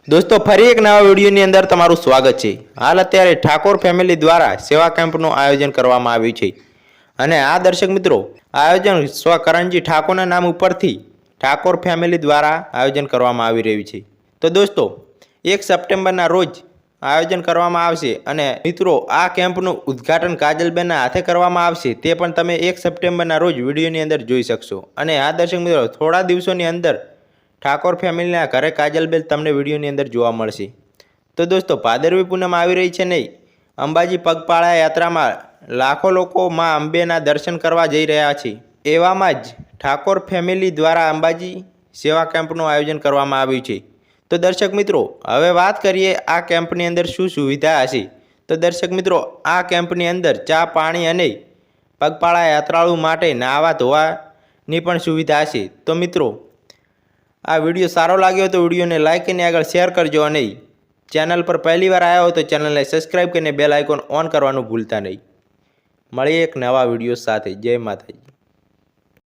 दोस्तों फरी एक नवा विडियोની અંદર તમારું સ્વાગત છે। હાલ અત્યારે ઠાકોર ફેમિલી દ્વારા સેવા કેમ્પનું આયોજન કરવામાં આવ્યું છે અને આ દર્શક મિત્રો આયોજન સ્વ કરણજી ઠાકોરના નામ ઉપરથી ઠાકોર ફેમિલી દ્વારા આયોજન કરવામાં આવી રહ્યું છે। તો દોસ્તો 1 સપ્ટેમ્બરના રોજ આયોજન કરવામાં આવશે અને મિત્રો આ કેમ્પનું ઉદ્ઘાટન કાજલબેનના હાથે કરવામાં આવશે તે પણ તમે 1 સપ્ટેમ્બરના રોજ વિડિયોની અંદર જોઈ શકશો। અને આ દર્શક મિત્રો થોડા દિવસોની અંદર ઠાકોર ફેમિલીના ઘરે કાજલબેન તમને વિડીયોની અંદર જોવા મળશે। તો દોસ્તો ભાદરવી પૂનમ આવી રહી છે નહીં, અંબાજી પગપાળા યાત્રામાં લાખો લોકો માં અંબેના દર્શન કરવા જઈ રહ્યા છે। એવામાં જ ઠાકોર ફેમિલી દ્વારા અંબાજી સેવા કેમ્પનું આયોજન કરવામાં આવ્યું છે। તો દર્શક મિત્રો હવે વાત કરીએ આ કેમ્પની અંદર શું સુવિધા હશે। તો દર્શક મિત્રો આ કેમ્પની અંદર ચા પાણી અને પગપાળા યાત્રાળુ માટે નાહવા ધોવાની પણ સુવિધા હશે। તો મિત્રો આ વિડીયો સારો લાગ્યો તો વિડીયોને લાઈક કરીને આગળ શેર કરજો અને ચેનલ પર પહેલી વાર આવ્યા હો તો ચેનલને સબસ્ક્રાઈબ કરીને બેલ આઇકોન ઓન કરવાનું ભૂલતા નહીં। મળીએ એક નવા વિડીયો સાથે। જય માતાજી।